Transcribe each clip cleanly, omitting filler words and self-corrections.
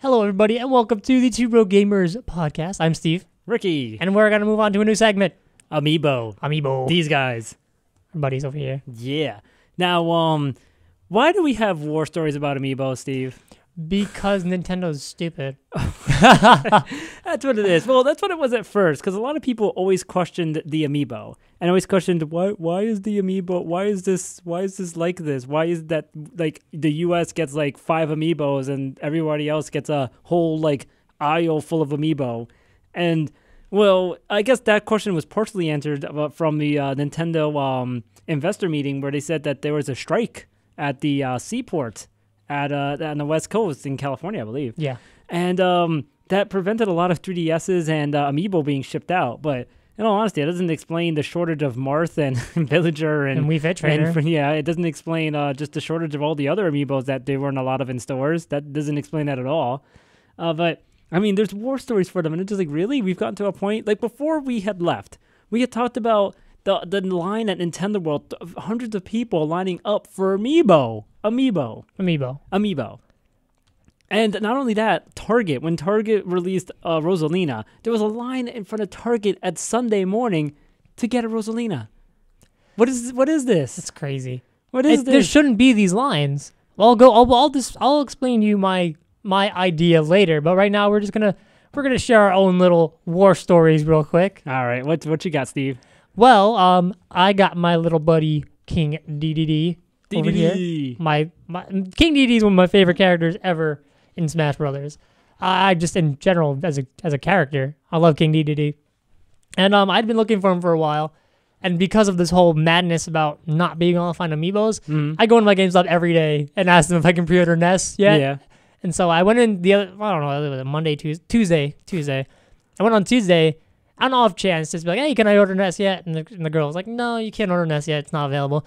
Hello, everybody, and welcome to the Two Bro Gamers podcast. I'm Steve. Ricky. And we're going to move on to a new segment. Amiibo. These guys. Our buddies over here. Yeah. Now, why do we have war stories about Amiibo, Steve? Because Nintendo's stupid. That's what it is. Well, that's what it was at first, because a lot of people always questioned the Amiibo and always questioned why is the Amiibo, why is this like this? Why is that like the US gets like 5 Amiibos and everybody else gets a whole like aisle full of Amiibo? And well, I guess that question was partially answered from the Nintendo investor meeting, where they said that there was a strike at the seaport on the West Coast in California, I believe. Yeah. And that prevented a lot of 3DSs and Amiibo being shipped out. But in all honesty, it doesn't explain the shortage of Marth and Villager and Wii Fit Trainer. Yeah, it doesn't explain just the shortage of all the other Amiibos that there weren't a lot of in stores. That doesn't explain that at all. But, I mean, there's war stories for them. And it's just like, really? We've gotten to a point? Like, before we had left, we had talked about the line at Nintendo World, hundreds of people lining up for Amiibo. And not only that, Target, when Target released Rosalina, there was a line in front of Target at Sunday morning to get a Rosalina. What is this? It's crazy. What is this? There shouldn't be these lines. I'll explain to you my idea later, but right now we're gonna share our own little war stories real quick. All right, what you got, Steve? Well, I got my little buddy King Dede over here. My King Dede is one of my favorite characters ever in Smash Brothers. I just in general as a character, I love King Dede. And I'd been looking for him for a while, and because of this whole madness about not being able to find Amiibos, I go into my GameStop every day and ask them if I can pre-order Ness yet. Yeah. And so I went in Monday, Tuesday. I went on Tuesday. On off chance, just be like, hey, can I order Ness yet? And the girl was like, no, you can't order Ness yet. It's not available.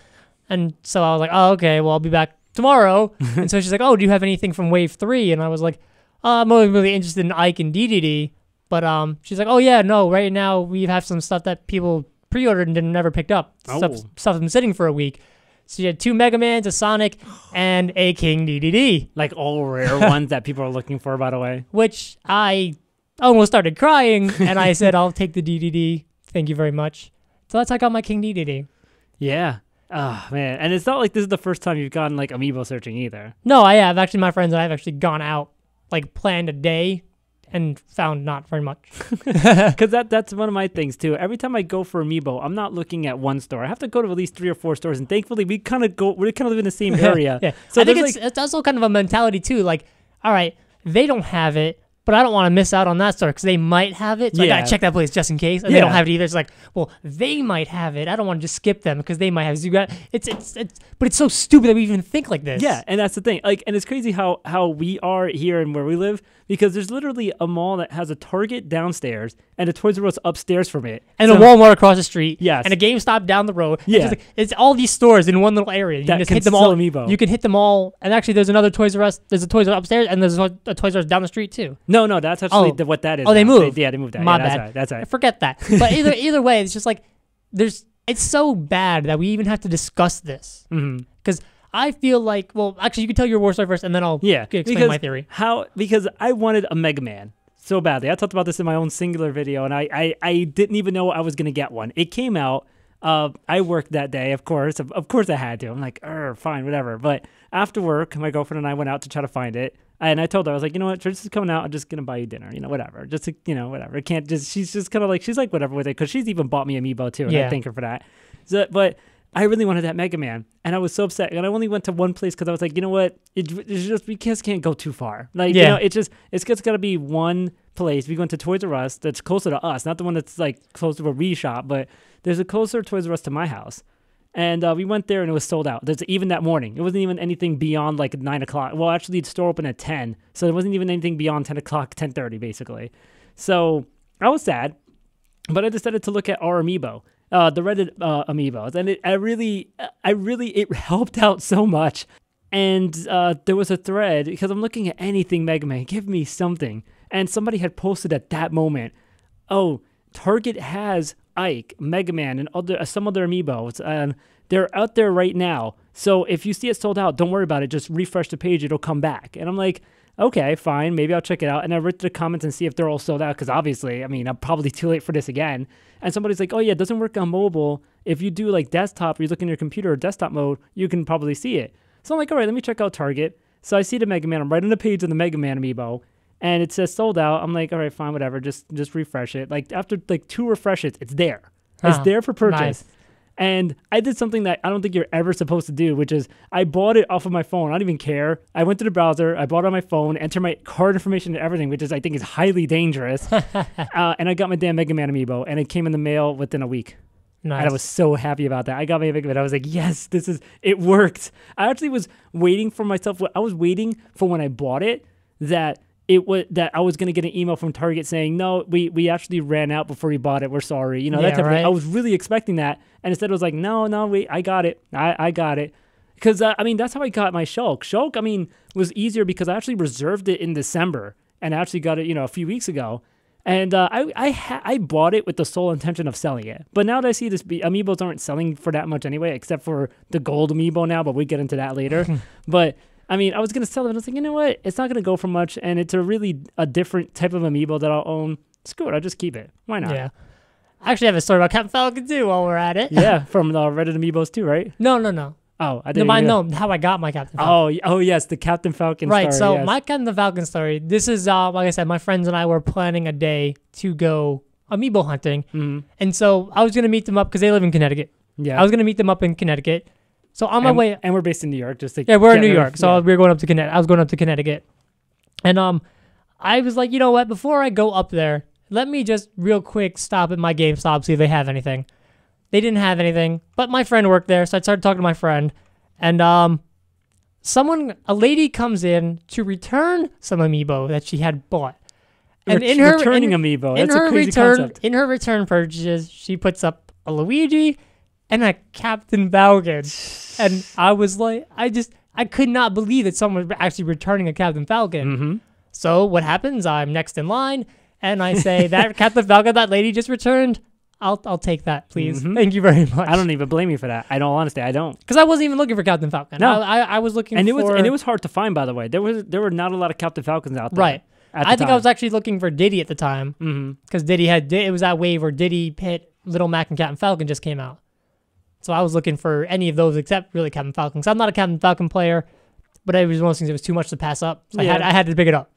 And so I was like, oh, okay, well, I'll be back tomorrow. And so she's like, oh, do you have anything from Wave 3? And I was like, I'm only really interested in Ike and Dede. But she's like, oh, yeah, no, right now we have some stuff that people pre-ordered and never picked up. Stuff that's been sitting for a week. So you had 2 Megamans, a Sonic, and a King Dede. Like all rare ones that people are looking for, by the way. Which I almost started crying, and I said, I'll take the Dede. Thank you very much. So that's how I got my King Dede. Yeah. Oh, man. And it's not like this is the first time you've gone, like, Amiibo searching either. No, I have. Actually, my friends and I have actually gone out, like, planned a day and found not very much. Because that's one of my things, too. Every time I go for Amiibo, I'm not looking at one store. I have to go to at least 3 or 4 stores, and thankfully, we kind of live in the same area. Yeah. So I think it's also kind of a mentality, too. Like, all right, they don't have it, but I don't want to miss out on that store because they might have it. So I got to check that place just in case. And they don't have it either. It's like, well, they might have it. I don't want to just skip them because they might have it. So you got but it's so stupid that we even think like this. Yeah, and that's the thing. Like, and it's crazy how we are here and where we live, because there's literally a mall that has a Target downstairs and a Toys R Us upstairs from it. And a Walmart across the street. Yes. And a GameStop down the road. Yeah. It's all these stores in one little area. You that can just hit them all. Amiibo. You can hit them all. And actually, there's another Toys R Us. There's a Toys R Us upstairs, and there's a Toys R Us down the street, too. No, that's actually what that is. Oh, they moved. They moved that. My bad. That's right. Forget that. But either way, it's just like, it's so bad that we even have to discuss this. Because I feel like, well, actually, you can tell your war story first, and then I'll explain my theory. Because I wanted a Megaman so badly. I talked about this in my own singular video, and I didn't even know I was going to get one. It came out. I worked that day, of course. Of course I had to. I'm like, fine, whatever. But after work, my girlfriend and I went out to try to find it. And I told her, I was like, you know what, Trish is coming out. I'm just going to buy you dinner, whatever. Just, whatever. It can't just, she's just kind of like, she's like, whatever with it. Because she's even bought me Amiibo too. And I thank her for that. So, but I really wanted that Mega Man. And I was so upset. And I only went to one place because I was like, you know what, it's just, we just can't go too far. Like, it's just got to be one place. We went to Toys R Us that's closer to us. Not the one that's like close to where we shop. But there's a closer Toys R Us to my house. And we went there and it was sold out. Even that morning. It wasn't even anything beyond like 9 o'clock. Well, actually, the store opened at 10. So it wasn't even anything beyond 10 o'clock, 10:30 basically. So I was sad. But I decided to look at our Amiibo, the Reddit Amiibos. And it helped out so much. And there was a thread, because I'm looking at anything Mega Man. Give me something. And somebody had posted at that moment, oh, Target has Ike, Megaman, and some other Amiibos, and they're out there right now. So if you see it sold out, don't worry about it. Just refresh the page. It'll come back. And I'm like, okay, fine. Maybe I'll check it out. And I read the comments and see if they're all sold out. Because obviously, I mean, I'm probably too late for this again. And somebody's like, oh, yeah, it doesn't work on mobile. If you do like desktop, or you look in your computer or desktop mode, you can probably see it. So I'm like, all right, let me check out Target. So I see the Mega Man. I'm right on the page of the Mega Man amiibo. And it says sold out. I'm like, all right, fine, whatever. Just refresh it. Like after like 2 refreshes, it's there. It's there for purchase. Nice. And I did something that I don't think you're ever supposed to do, which is I bought it off of my phone. I don't even care. I went to the browser. I bought it on my phone, entered my card information and everything, which is I think is highly dangerous. And I got my damn Mega Man amiibo, and it came in the mail within a week. Nice. And I was so happy about that. I got my Mega Man. I was like, yes, it worked. I actually was waiting for myself. I was waiting for when I bought it that I was going to get an email from Target saying, no, we actually ran out before you bought it. We're sorry. You know, that type of thing. I was really expecting that. And instead it was like, no, wait, I got it. I got it. Because, I mean, that's how I got my Shulk. Shulk, I mean, was easier because I actually reserved it in December. And I actually got it, a few weeks ago. And I bought it with the sole intention of selling it. But now that I see this, Amiibos aren't selling for that much anyway, except for the gold Amiibo now, but we get into that later. But I mean, I was going to sell it, and I was like, you know what? It's not going to go for much, and it's a different type of Amiibo that I'll own. Screw it, I'll just keep it. Why not? Yeah. I actually have a story about Captain Falcon, too, while we're at it. Yeah, from the Reddit Amiibos, too, right? No. Oh, I didn't know how I got my Captain Falcon. Oh, yes, the Captain Falcon story. Right, so yes. my Captain Falcon story, this is, like I said, my friends and I were planning a day to go Amiibo hunting. Mm-hmm. And so I was going to meet them up because they live in Connecticut. Yeah. I was going to meet them up in Connecticut. So on my way, and we're based in New York, just to we're in New York. So we were going up to Connecticut. I was going up to Connecticut, and I was like, you know what? Before I go up there, let me just real quick stop at my GameStop, see if they have anything. They didn't have anything, but my friend worked there, so I started talking to my friend, and a lady comes in to return some Amiibo that she had bought. And returning Amiibo, that's a crazy concept. In her return purchases, she puts up a Luigi and a Captain Falcon. And I was like, I could not believe that someone was actually returning a Captain Falcon. Mm-hmm. So what happens? I'm next in line, and I say, that Captain Falcon that lady just returned, I'll take that, please. Mm-hmm. Thank you very much. I don't even blame you for that. I don't, honestly, I don't. Because I wasn't even looking for Captain Falcon. No. I was looking and for... it was hard to find, by the way. There were not a lot of Captain Falcons out there. Right. I think I was actually looking for Dede at the time. Because Dede it was that wave where Dede hit Little Mac and Captain Falcon just came out. So I was looking for any of those except really Captain Falcon. So I'm not a Captain Falcon player, but it was one of those things that was too much to pass up. So I had to pick it up.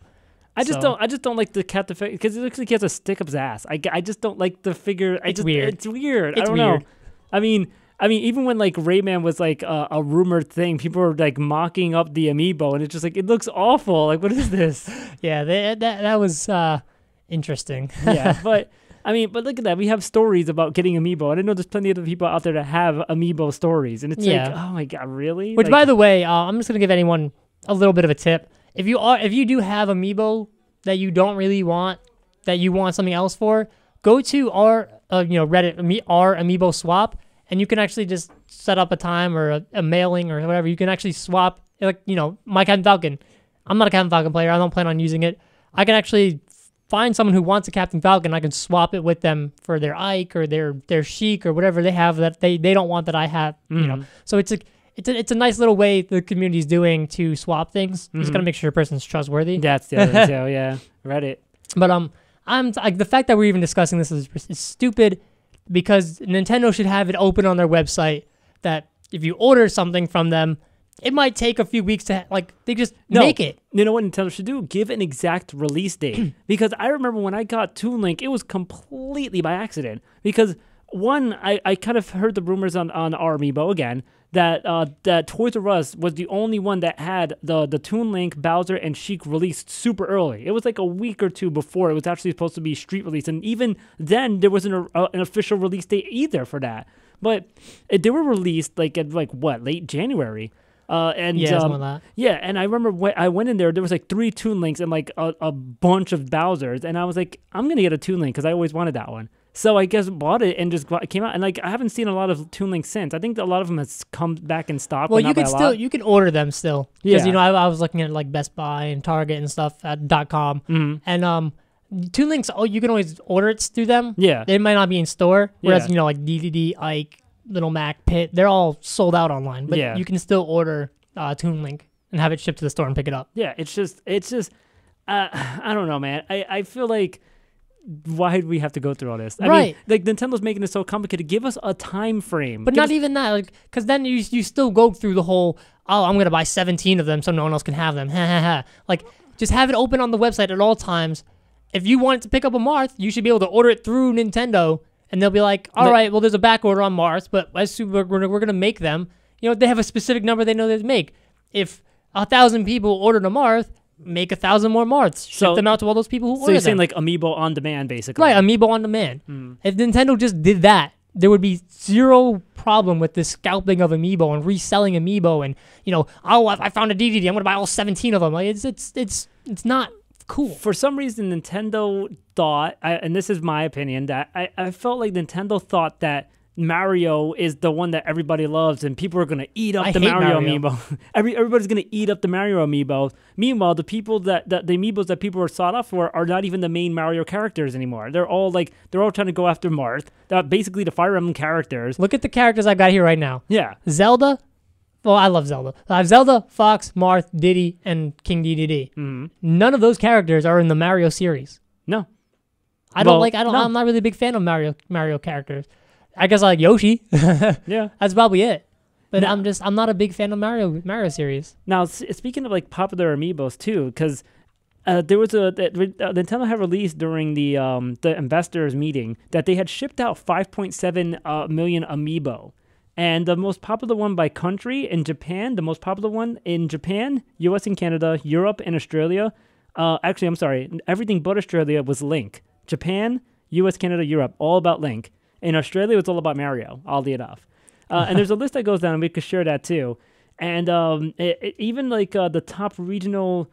I just don't like the Captain Falcon because it looks like he has a stick up his ass. I just don't like the figure. It's weird. It's weird. It's I don't weird. know. I mean, even when like Rayman was like a rumored thing, people were like mocking up the Amiibo, and it's just like it looks awful. Like, what is this? Yeah, that was interesting. Yeah, but look at that. We have stories about getting Amiibo. And I know there's plenty of other people out there that have Amiibo stories, and it's like, oh my god, really? Which, by the way, I'm just gonna give anyone a little bit of a tip. If you do have Amiibo that you don't really want, that you want something else for, go to our Reddit, our Amiibo Swap, and you can actually just set up a time or a mailing or whatever. You can actually swap, like, my Captain Falcon. I'm not a Captain Falcon player. I don't plan on using it. I can actually find someone who wants a Captain Falcon. I can swap it with them for their Ike or their Sheik or whatever they have that they don't want that I have. So it's a nice little way the community's doing to swap things. You just gotta make sure a person's trustworthy. That's the other thing too. Yeah, Reddit. But I'm the fact that we're even discussing this is stupid because Nintendo should have it open on their website that if you order something from them, it might take a few weeks to they just make it. You know what Nintendo should do? Give an exact release date. Because I remember when I got Toon Link, it was completely by accident. Because one, I kind of heard the rumors on our Amiibo again that Toys R Us was the only one that had the Toon Link, Bowser, and Sheik released super early. It was like a week or two before it was actually supposed to be street release, and even then there wasn't an official release date either for that. But they were released at late January. Something like that. Yeah, and I remember when I went in there was 3 Toon Links and a bunch of Bowsers, and I was like, I'm gonna get a Toon Link because I always wanted that one. So I guess bought it and just came out, and I haven't seen a lot of Toon Links since. I think a lot of them has come back in stock. Well, you can order them still because Yeah. I was looking at Best Buy and Target and stuff at .com, and Toon Links. Oh, you can always order it through them. Yeah, They might not be in store, whereas Yeah. Dede, Ike, Little Mac, Pit, they're all sold out online. But Yeah. you can still order Toon Link and have it shipped to the store and pick it up. Yeah, it's just I don't know, man. I feel like why do we have to go through all this? I mean, like Nintendo's making it so complicated. Give us a time frame. But not even that, like, because then you still go through the whole, oh, I'm gonna buy 17 of them so no one else can have them. Like, just have it open on the website at all times. If you want to pick up a Marth, you should be able to order it through Nintendo, and they'll be like, all right, well, there's a back order on Marth, but as soon we're gonna make them. You know, they have a specific number they know they make. If 1,000 people ordered a Marth, make 1,000 more Marths. Ship them out to all those people who ordered them. So you're saying like Amiibo on demand, basically. Right, Amiibo on demand. If Nintendo just did that, there would be zero problem with the scalping of Amiibo and reselling Amiibo and, you know, oh, I found a DDD, I'm going to buy all 17 of them. Like, it's not cool. For some reason, Nintendo thought, and this is my opinion, that I felt like Nintendo thought that Mario is the one that everybody loves, and people are going to eat up the Mario amiibo. Everybody's going to eat up the Mario amiibo. Meanwhile, the people the amiibos that people are sought out for are not even the main Mario characters anymore. They're all trying to go after Marth. They're basically the Fire Emblem characters. Look at the characters I've got here right now. Yeah. Zelda. Well, I love Zelda. I have Zelda, Fox, Marth, Diddy, and King Dedede. None of those characters are in the Mario series. No. I'm not really a big fan of Mario characters. I guess I like Yoshi. Yeah, that's probably it. But I'm not a big fan of Mario series. Now, speaking of like popular amiibos too, because there was Nintendo had released during the investors meeting that they had shipped out 5.7 million amiibo, and the most popular one by country in Japan, the most popular one in Japan, U.S. and Canada, Europe and Australia. Actually, I'm sorry, everything but Australia was Link. Japan, U.S., Canada, Europe, all about Link. In Australia, it's all about Mario, oddly enough. And there's a list that goes down, and we could share that too. And even like the top regional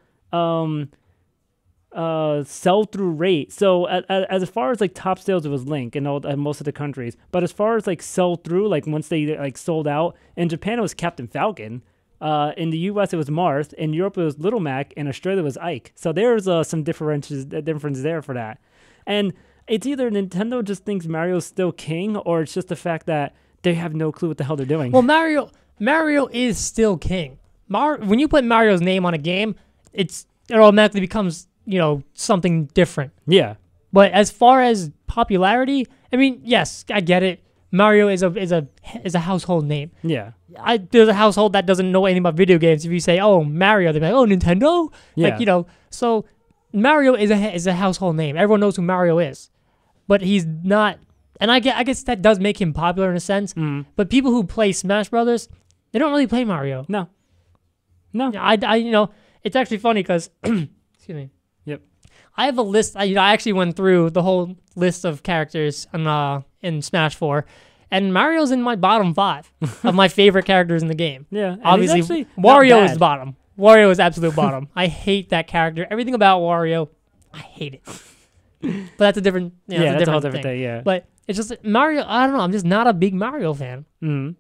sell-through rate. So as far as like top sales, it was Link in most of the countries. But as far as like sell-through, like once they like sold out, in Japan it was Captain Falcon. In the U.S. it was Marth. In Europe it was Little Mac. In Australia it was Ike. So there's some difference there for that. And it's either Nintendo just thinks Mario's still king, or it's just the fact that they have no clue what the hell they're doing. Well, Mario is still king. When you put Mario's name on a game, it automatically becomes, you know, something different. Yeah. But as far as popularity, I mean, yes, I get it. Mario is a household name. Yeah. There's a household that doesn't know anything about video games. If you say, "Oh, Mario," they're like, "Oh, Nintendo." Yeah. Like, you know, so Mario is a household name. Everyone knows who Mario is. But he's not, and I guess that does make him popular in a sense. But people who play Smash Brothers, they don't really play Mario. No. You know, it's actually funny because, excuse me. Yep. I have a list. I actually went through the whole list of characters in Smash 4, and Mario's in my bottom 5 of my favorite characters in the game. Yeah. Obviously, Wario is the bottom. Wario is absolute bottom. I hate that character. Everything about Wario, I hate it. But that's a different, that's a whole different thing. Yeah. But it's just Mario. I don't know. I'm just not a big Mario fan. And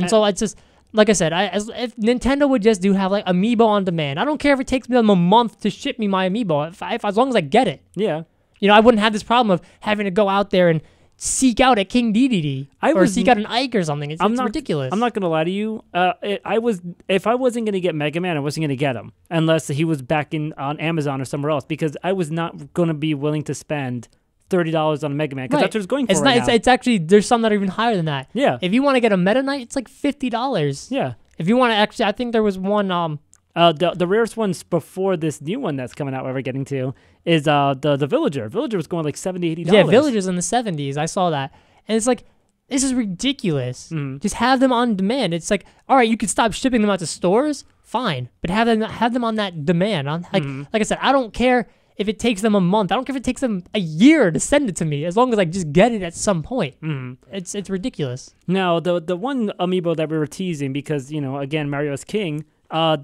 so it's just like I said. If Nintendo would just have like Amiibo on demand, I don't care if it takes them a month to ship me my Amiibo. If as long as I get it. Yeah. You know, I wouldn't have this problem of having to go out there and seek out a King Dedede or seek out an Ike or something. It's ridiculous. I'm not gonna lie to you. If I wasn't gonna get Mega Man, I wasn't gonna get him unless he was back on Amazon or somewhere else, because I was not gonna be willing to spend $30 on a Mega Man, because that's what it's going for now. It's actually, there's some that are even higher than that. Yeah. If you want to get a Meta Knight, it's like $50. Yeah. If you want to actually, I think there was one. The rarest ones before this new one that's coming out, where we're getting to, is the Villager. Villager was going like $70, $80. Yeah, Villager's in the 70s. I saw that, and it's like, this is ridiculous. Just have them on demand. It's like, all right, you can stop shipping them out to stores, fine, but have them on that demand. Like I said, I don't care if it takes them a month. I don't care if it takes them a year to send it to me, as long as I just get it at some point. It's ridiculous. Now, the one amiibo that we were teasing, because, you know, again, Mario's king,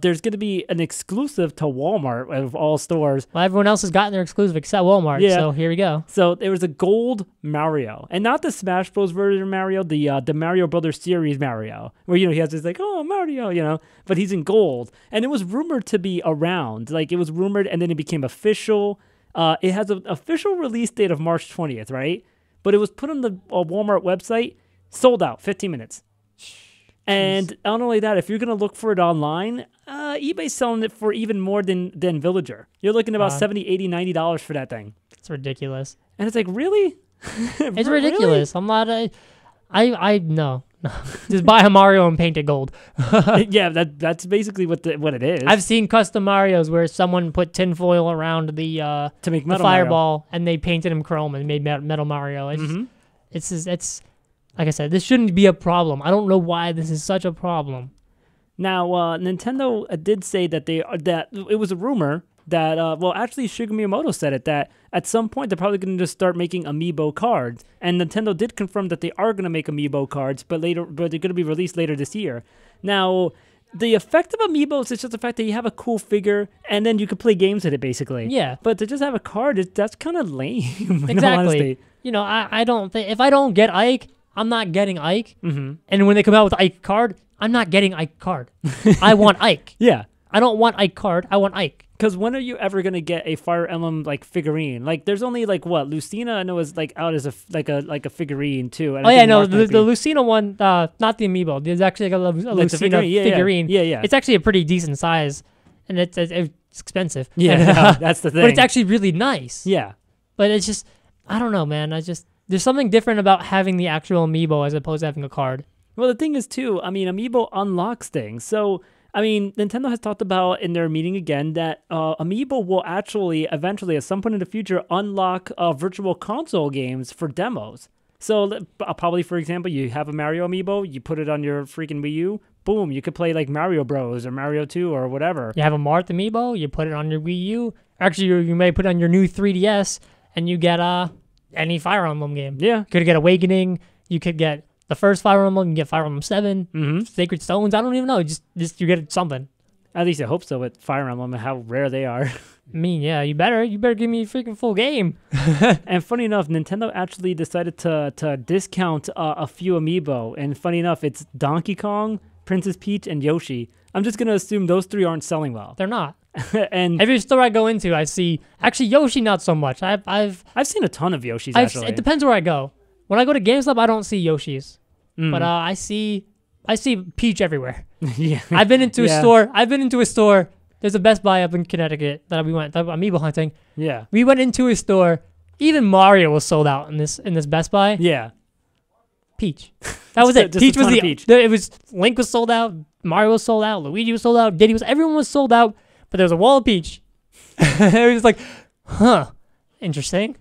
there's going to be an exclusive to Walmart of all stores. Well, everyone else has gotten their exclusive except Walmart, so here we go. So there was a gold Mario, and not the Smash Bros. Version of Mario, the Mario Brothers series Mario, where, you know, he has this like, oh, Mario, you know, but he's in gold. And it was rumored to be around. Like, it was rumored, and then it became official. It has an official release date of March 20th, right? But it was put on the Walmart website Sold out, 15 minutes. And not only that, if you're going to look for it online, eBay's selling it for even more than Villager. You're looking at about $70, $80, $90 for that thing. It's ridiculous. And it's like, really? It's ridiculous. I'm not no. Just buy a Mario and paint it gold. Yeah, that's basically what it is. I've seen custom Marios where someone put tinfoil around the to make the metal fireball Mario. And they painted him chrome and made metal Mario. It's like I said, this shouldn't be a problem. I don't know why this is such a problem. Now, Nintendo did say that that it was a rumor that actually Shigeru Miyamoto said it, that at some point they're probably going to just start making Amiibo cards, and Nintendo did confirm that they are going to make Amiibo cards, but they're going to be released later this year. Now, the effect of Amiibos is just the fact that you have a cool figure and then you can play games with it, basically. Yeah. But to just have a card, that's kind of lame. Exactly. You know, I don't think if I don't get Ike, I'm not getting Ike. Mm-hmm. And when they come out with Ike card, I'm not getting Ike card. I want Ike. Yeah. I don't want Ike card. I want Ike. Because when are you ever gonna get a Fire Emblem like figurine? Like, there's only like what Lucina I know is like out as a figurine too. And The Lucina one, not the Amiibo. There's actually like a Lucina figurine. Yeah. It's actually a pretty decent size, and it's expensive. Yeah, that's the thing. But it's actually really nice. Yeah. But it's just, I don't know, man. There's something different about having the actual Amiibo as opposed to having a card. Well, the thing is too, I mean, Amiibo unlocks things. So, I mean, Nintendo has talked about in their meeting again that Amiibo will actually eventually, at some point in the future, unlock virtual console games for demos. So probably, for example, you have a Mario Amiibo, you put it on your freaking Wii U, boom, you could play like Mario Bros. Or Mario 2 or whatever. You have a Marth Amiibo, you put it on your Wii U. Actually, you may put it on your new 3DS, and you get any Fire Emblem game. Yeah. You could get Awakening, you could get the first Fire Emblem, you can get Fire Emblem 7, Sacred Stones, I don't even know, just you get something. At least I hope so with Fire Emblem and how rare they are. I mean, yeah, you better give me a freaking full game. And funny enough, Nintendo actually decided to discount a few Amiibo, and funny enough, it's Donkey Kong, Princess Peach, and Yoshi. I'm just gonna assume those three aren't selling well. They're not. And every store I go into, I see actually Yoshi not so much. I've seen a ton of Yoshis actually. It depends where I go. When I go to GameStop, I don't see Yoshis, but I see Peach everywhere. Yeah, I've been into a store. There's a Best Buy up in Connecticut that we went Amiibo hunting. Yeah, we went into a store. Even Mario was sold out in this Best Buy. Yeah, Peach. That was it. Peach was Peach. It was Link was sold out. Mario was sold out. Luigi was sold out. Dede everyone was sold out. But there was a wall of Peach. It was like, huh, interesting.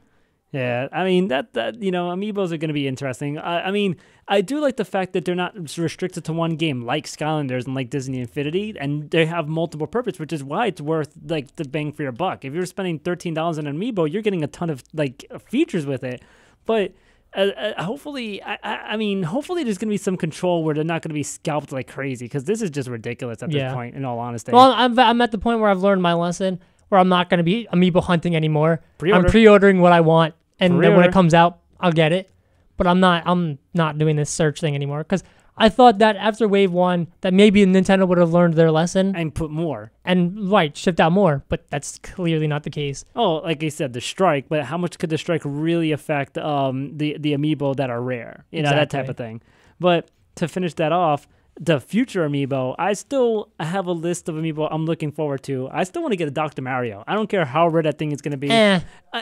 Yeah, I mean that Amiibos are going to be interesting. I mean, I do like the fact that they're not restricted to one game like Skylanders and like Disney Infinity, and they have multiple purpose, which is why it's worth like the bang for your buck. If you're spending $13 on an Amiibo, you're getting a ton of like features with it. But hopefully, hopefully there's going to be some control where they're not going to be scalped like crazy, because this is just ridiculous at this point, in all honesty. Well, I'm at the point where I've learned my lesson, where I'm not going to be Amiibo hunting anymore. Pre-order. I'm pre-ordering what I want, and then when it comes out, I'll get it. But I'm not doing this search thing anymore, because I thought that after Wave 1, that maybe Nintendo would have learned their lesson. And put more. And, shipped out more, but that's clearly not the case. Oh, like I said, the strike, but how much could the strike really affect the Amiibo that are rare? You know, that type of thing. But to finish that off, the future Amiibo, I still have a list of Amiibo I'm looking forward to. I still want to get a Dr. Mario. I don't care how rare that thing is going to be.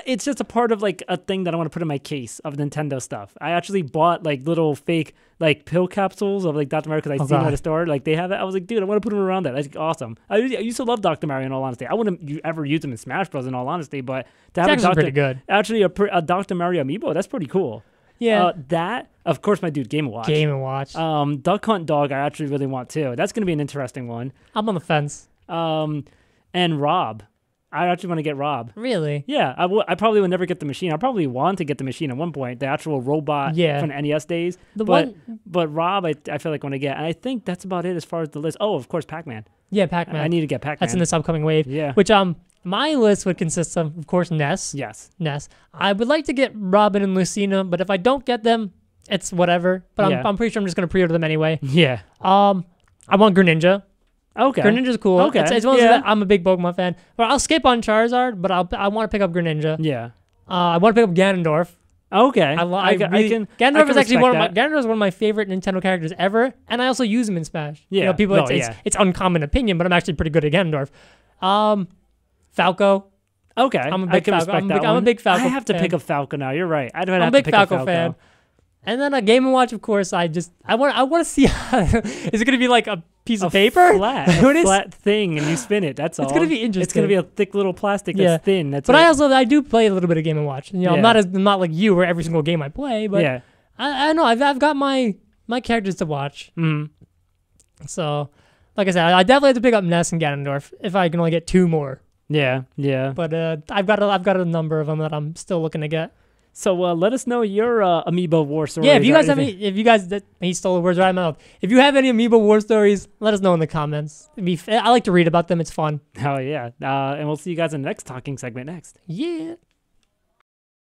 It's just a part of like a thing that I want to put in my case of Nintendo stuff. I actually bought like little fake like pill capsules of like Dr. Mario because I seen them at a store. Like they have it. I was like, dude, I want to put them around that. That's awesome. I used to love Dr. Mario in all honesty. I wouldn't ever use them in Smash Bros. In all honesty, but to have pretty good. Actually a Dr. Mario Amiibo, that's pretty cool. Yeah. That, of course, my dude, Game & Watch. Game & Watch. Duck Hunt Dog, I actually really want too. That's going to be an interesting one. I'm on the fence. And Rob. I actually want to get Rob. Really? Yeah. I probably will never get the machine. I probably want to get the machine at one point, the actual robot from the NES days. But Rob, I feel like I want to get. And I think that's about it as far as the list. Oh, of course, Pac-Man. Yeah, Pac-Man. I need to get Pac-Man. That's in this upcoming wave. Yeah. Which, my list would consist of course, Ness. Yes. Ness. I would like to get Robin and Lucina, but if I don't get them, it's whatever. But I'm pretty sure I'm just going to pre-order them anyway. Yeah. I want Greninja. Okay. Greninja's cool. Okay. As well as I'm a big Pokemon fan. But I'll skip on Charizard, but I want to pick up Greninja. Yeah. I want to pick up Ganondorf. Okay. Ganondorf is actually Ganondorf is one of my favorite Nintendo characters ever, and I also use him in Smash. Yeah. It's uncommon opinion, but I'm actually pretty good at Ganondorf. Falco. Okay. I'm a big Falco. I have to pick a Falco now. You're right. I'm a big Falco fan. And then a Game & Watch, of course. I want to see how, is it going to be like a piece of paper? Flat thing, and you spin it. That's all. It's going to be interesting. It's going to be a thick little plastic that's thin. That's but I do play a little bit of Game & Watch. You know, I'm not like you, where every single game I play. But I know I've got my characters to watch. Mm-hmm. So, like I said, I definitely have to pick up Ness and Ganondorf if I can only get 2 more. Yeah. But I've got a number of them that I'm still looking to get. So let us know your Amiibo war stories. Yeah, if you guys he stole the words right out of my mouth. If you have any Amiibo war stories, let us know in the comments. I like to read about them. It's fun. Oh yeah. And we'll see you guys in the next talking segment next. Yeah.